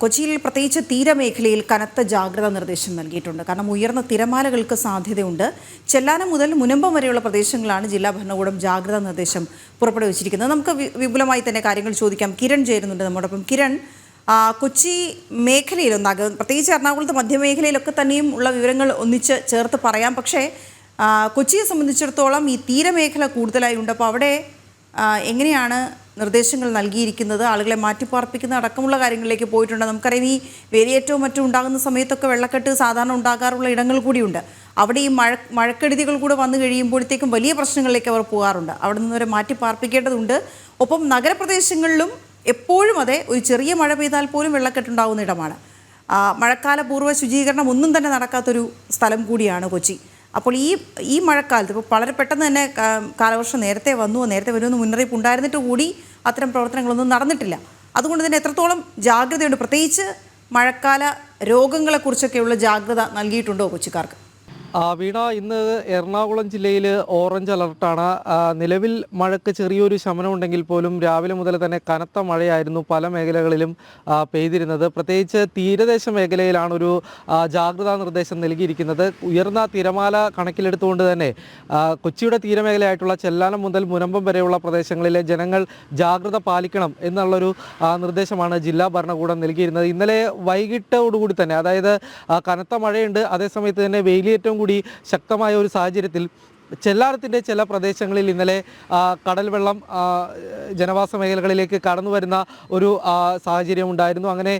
കൊച്ചിയിൽ പ്രത്യേകിച്ച് തീരമേഖലയിൽ കനത്ത ജാഗ്രതാ നിർദ്ദേശം നൽകിയിട്ടുണ്ട്. കാരണം ഉയർന്ന തിരമാലകൾക്ക് സാധ്യതയുണ്ട്. ചെല്ലാനം മുതൽ മുനമ്പം വരെയുള്ള പ്രദേശങ്ങളാണ് ജില്ലാ ഭരണകൂടം ജാഗ്രതാ നിർദ്ദേശം പുറപ്പെടുവിച്ചിരിക്കുന്നത്. നമുക്ക് വിപുലമായി തന്നെ കാര്യങ്ങൾ ചോദിക്കാം. കിരൺ ചേരുന്നുണ്ട് നമ്മോടൊപ്പം. കിരൺ, കൊച്ചി മേഖലയിലൊന്നാകും, പ്രത്യേകിച്ച് എറണാകുളത്ത് മധ്യമേഖലയിലൊക്കെ തന്നെയും ഉള്ള വിവരങ്ങൾ ഒന്നിച്ച് ചേർത്ത് പറയാം. പക്ഷേ കൊച്ചിയെ സംബന്ധിച്ചിടത്തോളം ഈ തീരമേഖല കൂടുതലായി ഉണ്ട്. അപ്പോൾ അവിടെ എങ്ങനെയാണ് നിർദ്ദേശങ്ങൾ നൽകിയിരിക്കുന്നത്? ആളുകളെ മാറ്റിപ്പാർപ്പിക്കുന്ന അടക്കമുള്ള കാര്യങ്ങളിലേക്ക് പോയിട്ടുണ്ട്. നമുക്കറിയാം, ഈ വേലിയേറ്റവും മറ്റും ഉണ്ടാകുന്ന സമയത്തൊക്കെ വെള്ളക്കെട്ട് സാധാരണ ഉണ്ടാകാറുള്ള ഇടങ്ങൾ കൂടിയുണ്ട്. അവിടെ ഈ മഴക്കെടുതികൾ കൂടെ വന്നു കഴിയുമ്പോഴത്തേക്കും വലിയ പ്രശ്നങ്ങളിലേക്ക് അവർ പോകാറുണ്ട്. അവിടെ നിന്നവരെ മാറ്റിപ്പാർപ്പിക്കേണ്ടതുണ്ട്. ഒപ്പം നഗരപ്രദേശങ്ങളിലും എപ്പോഴും അതെ, ഒരു ചെറിയ മഴ പെയ്താൽ പോലും വെള്ളക്കെട്ടുണ്ടാകുന്ന ഇടമാണ്. മഴക്കാല പൂർവ്വ ശുചീകരണം ഒന്നും തന്നെ നടക്കാത്തൊരു സ്ഥലം കൂടിയാണ് കൊച്ചി. അപ്പോൾ ഈ മഴക്കാലത്ത് ഇപ്പോൾ വളരെ പെട്ടെന്ന് തന്നെ കാലവർഷം നേരത്തെ വരുമെന്ന് മുന്നറിയിപ്പ് ഉണ്ടായിരുന്നിട്ട് കൂടി അത്തരം പ്രവർത്തനങ്ങളൊന്നും നടന്നിട്ടില്ല. അതുകൊണ്ട് തന്നെ എത്രത്തോളം ജാഗ്രതയുണ്ട്? പ്രത്യേകിച്ച് മഴക്കാല രോഗങ്ങളെക്കുറിച്ചൊക്കെയുള്ള ജാഗ്രത നൽകിയിട്ടുണ്ടോ കൊച്ചിക്കാർക്ക്? വീണ, ഇന്ന് എറണാകുളം ജില്ലയിൽ ഓറഞ്ച് അലർട്ടാണ്. നിലവിൽ മഴയ്ക്ക് ചെറിയൊരു ശമനമുണ്ടെങ്കിൽ പോലും രാവിലെ മുതൽ തന്നെ കനത്ത മഴയായിരുന്നു പല മേഖലകളിലും പെയ്തിരുന്നത്. പ്രത്യേകിച്ച് തീരദേശ മേഖലയിലാണ് ഒരു ജാഗ്രതാ നിർദ്ദേശം നൽകിയിരിക്കുന്നത്. ഉയർന്ന തിരമാല കണക്കിലെടുത്തുകൊണ്ട് തന്നെ കൊച്ചിയുടെ തീരമേഖലയായിട്ടുള്ള ചെല്ലാനം മുതൽ മുനമ്പം വരെയുള്ള പ്രദേശങ്ങളിലെ ജനങ്ങൾ ജാഗ്രത പാലിക്കണം എന്നുള്ളൊരു നിർദ്ദേശമാണ് ജില്ലാ ഭരണകൂടം നൽകിയിരുന്നത്. ഇന്നലെ വൈകിട്ടോടുകൂടി തന്നെ, അതായത് കനത്ത മഴയുണ്ട്, അതേസമയത്ത് തന്നെ വേലിയേറ്റവും കൂടി ശക്തമായ ഒരു സാഹചര്യത്തിൽ ചെല്ലാനത്തിൻ്റെ ചില പ്രദേശങ്ങളിൽ ഇന്നലെ കടൽ വെള്ളം ജനവാസ മേഖലകളിലേക്ക് കടന്നു വരുന്ന ഒരു സാഹചര്യം ഉണ്ടായിരുന്നു. അങ്ങനെ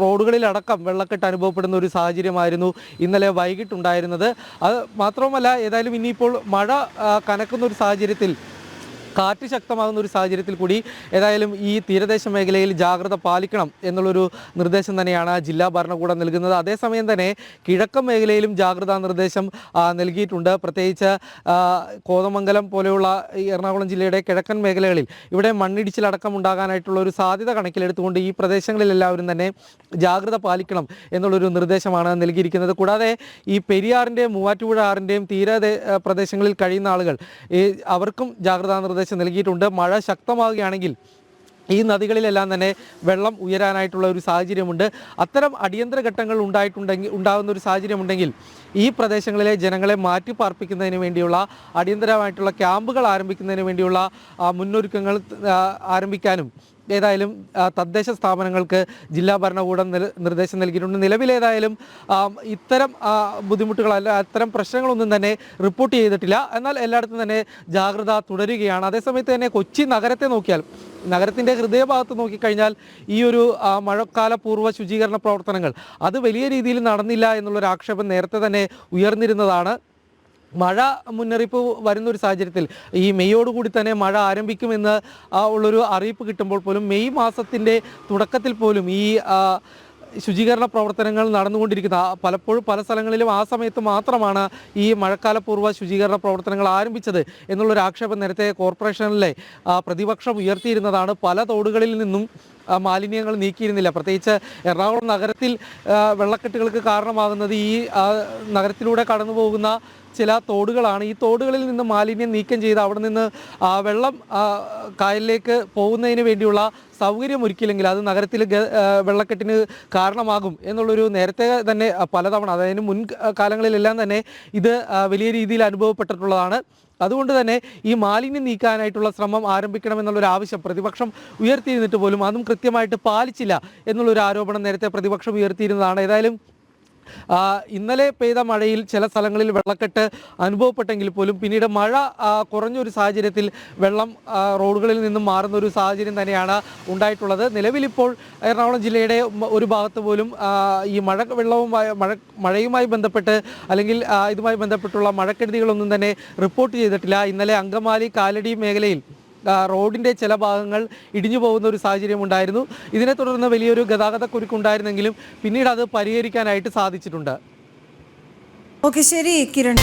റോഡുകളിലടക്കം വെള്ളക്കെട്ട് അനുഭവപ്പെടുന്ന ഒരു സാഹചര്യമായിരുന്നു ഇന്നലെ വൈകിട്ടുണ്ടായിരുന്നത്. അത് മാത്രവുമല്ല, ഏതായാലും ഇനിയിപ്പോൾ മഴ കനക്കുന്ന ഒരു സാഹചര്യത്തിൽ, കാറ്റ് ശക്തമാകുന്ന ഒരു സാഹചര്യത്തിൽ കൂടി ഏതായാലും ഈ തീരദേശ മേഖലയിൽ ജാഗ്രത പാലിക്കണം എന്നുള്ളൊരു നിർദ്ദേശം തന്നെയാണ് ജില്ലാ ഭരണകൂടം നൽകുന്നത്. അതേസമയം തന്നെ കിഴക്കൻ മേഖലയിലും ജാഗ്രതാ നിർദ്ദേശം നൽകിയിട്ടുണ്ട്. പ്രത്യേകിച്ച് കോതമംഗലം പോലെയുള്ള എറണാകുളം ജില്ലയുടെ കിഴക്കൻ മേഖലകളിൽ ഇവിടെ മണ്ണിടിച്ചിലടക്കം ഉണ്ടാകാനായിട്ടുള്ള ഒരു സാധ്യത കണക്കിലെടുത്തുകൊണ്ട് ഈ പ്രദേശങ്ങളിലെല്ലാവരും തന്നെ ജാഗ്രത പാലിക്കണം എന്നുള്ളൊരു നിർദ്ദേശമാണ് നൽകിയിരിക്കുന്നത്. കൂടാതെ ഈ പെരിയാറിൻ്റെയും മൂവാറ്റുപുഴ ആറിൻ്റെയും തീര പ്രദേശങ്ങളിൽ കഴിയുന്ന ആളുകൾ അവർക്കും ജാഗ്രതാ നിർദ്ദേശം നൽകിയിട്ടുണ്ട്. മഴ ശക്തമാവുകയാണെങ്കിൽ ഈ നദികളിലെല്ലാം തന്നെ വെള്ളം ഉയരാനായിട്ടുള്ള ഒരു സാഹചര്യമുണ്ട്. അത്തരം അടിയന്തര ഘട്ടങ്ങൾ ഉണ്ടാകുന്ന ഒരു സാഹചര്യമുണ്ടെങ്കിൽ ഈ പ്രദേശങ്ങളിലെ ജനങ്ങളെ മാറ്റിപ്പാർപ്പിക്കുന്നതിന് വേണ്ടിയുള്ള അടിയന്തരമായിട്ടുള്ള ക്യാമ്പുകൾ ആരംഭിക്കുന്നതിന് വേണ്ടിയുള്ള മുന്നൊരുക്കങ്ങൾ ആരംഭിക്കാനും ഏതായാലും തദ്ദേശ സ്ഥാപനങ്ങൾക്ക് ജില്ലാ ഭരണകൂടം നിർദ്ദേശം നൽകിയിട്ടുണ്ട്. നിലവിലേതായാലും ഇത്തരം ബുദ്ധിമുട്ടുകളല്ല, അത്തരം പ്രശ്നങ്ങളൊന്നും തന്നെ റിപ്പോർട്ട് ചെയ്തിട്ടില്ല. എന്നാൽ എല്ലായിടത്തും തന്നെ ജാഗ്രത തുടരുകയാണ്. അതേസമയത്ത് തന്നെ കൊച്ചി നഗരത്തെ നോക്കിയാൽ, നഗരത്തിൻ്റെ ഹൃദയഭാഗത്ത് നോക്കിക്കഴിഞ്ഞാൽ ഈ ഒരു മഴക്കാല പൂർവ്വ ശുചീകരണ പ്രവർത്തനങ്ങൾ അത് വലിയ രീതിയിൽ നടന്നില്ല എന്നുള്ളൊരു ആക്ഷേപം നേരത്തെ തന്നെ ഉയർന്നിരുന്നതാണ്. മഴ മുന്നറിയിപ്പ് വരുന്നൊരു സാഹചര്യത്തിൽ ഈ മെയ്യോടുകൂടി തന്നെ മഴ ആരംഭിക്കുമെന്ന് ഉള്ളൊരു അറിയിപ്പ് കിട്ടുമ്പോൾ പോലും മെയ് മാസത്തിൻ്റെ തുടക്കത്തിൽ പോലും ഈ ശുചീകരണ പ്രവർത്തനങ്ങൾ നടന്നുകൊണ്ടിരിക്കുന്ന പലപ്പോഴും പല സ്ഥലങ്ങളിലും ആ സമയത്ത് മാത്രമാണ് ഈ മഴക്കാല പൂർവ്വ ശുചീകരണ പ്രവർത്തനങ്ങൾ ആരംഭിച്ചത് എന്നുള്ളൊരു ആക്ഷേപം നേരത്തെ കോർപ്പറേഷനിലെ പ്രതിപക്ഷം ഉയർത്തിയിരുന്നതാണ്. പല തോടുകളിൽ നിന്നും മാലിന്യങ്ങൾ നീക്കിയിരുന്നില്ല. പ്രത്യേകിച്ച് എറണാകുളം നഗരത്തിൽ വെള്ളക്കെട്ടുകൾക്ക് കാരണമാകുന്നത് ഈ നഗരത്തിലൂടെ കടന്നു പോകുന്ന ചില തോടുകളാണ്. ഈ തോടുകളിൽ നിന്ന് മാലിന്യം നീക്കം ചെയ്ത് അവിടെ നിന്ന് വെള്ളം കായലിലേക്ക് പോകുന്നതിന് വേണ്ടിയുള്ള സൗകര്യം ഒരുക്കിയില്ലെങ്കിൽ അത് നഗരത്തിൽ വെള്ളക്കെട്ടിന് കാരണമാകും എന്നുള്ളൊരു നേരത്തെ തന്നെ പലതവണ, അതായത് മുൻ കാലങ്ങളിലെല്ലാം തന്നെ ഇത് വലിയ രീതിയിൽ അനുഭവപ്പെട്ടിട്ടുള്ളതാണ്. അതുകൊണ്ട് തന്നെ ഈ മാലിന്യം നീക്കാനായിട്ടുള്ള ശ്രമം ആരംഭിക്കണമെന്നുള്ളൊരു ആവശ്യം പ്രതിപക്ഷം ഉയർത്തിയിരുന്നിട്ട് പോലും അതും കൃത്യമായിട്ട് പാലിച്ചില്ല എന്നുള്ളൊരു ആരോപണം നേരത്തെ പ്രതിപക്ഷം ഉയർത്തിയിരുന്നതാണ്. ഏതായാലും ഇന്നലെ പെയ്ത മഴയിൽ ചില സ്ഥലങ്ങളിൽ വെള്ളക്കെട്ട് അനുഭവപ്പെട്ടെങ്കിൽ പോലും പിന്നീട് മഴ കുറഞ്ഞൊരു സാഹചര്യത്തിൽ വെള്ളം റോഡുകളിൽ നിന്നും മാറുന്ന ഒരു സാഹചര്യം തന്നെയാണ് ഉണ്ടായിട്ടുള്ളത്. നിലവിലിപ്പോൾ എറണാകുളം ജില്ലയുടെ ഒരു ഭാഗത്ത് പോലും ഈ മഴയുമായി ബന്ധപ്പെട്ട് അല്ലെങ്കിൽ ഇതുമായി ബന്ധപ്പെട്ടുള്ള മഴക്കെടുതികളൊന്നും തന്നെ റിപ്പോർട്ട് ചെയ്തിട്ടില്ല. ഇന്നലെ അങ്കമാലി കാലടി മേഖലയിൽ റോഡിൻ്റെ ചില ഭാഗങ്ങൾ ഇടിഞ്ഞു പോകുന്ന ഒരു സാഹചര്യം ഉണ്ടായിരുന്നു. ഇതിനെ തുടർന്ന് വലിയൊരു ഗതാഗത കുരുക്കുണ്ടായിരുന്നെങ്കിലും പിന്നീട് അത് പരിഹരിക്കാനായിട്ട് സാധിച്ചിട്ടുണ്ട്. ഓക്കെ, ശരി കിരൺ.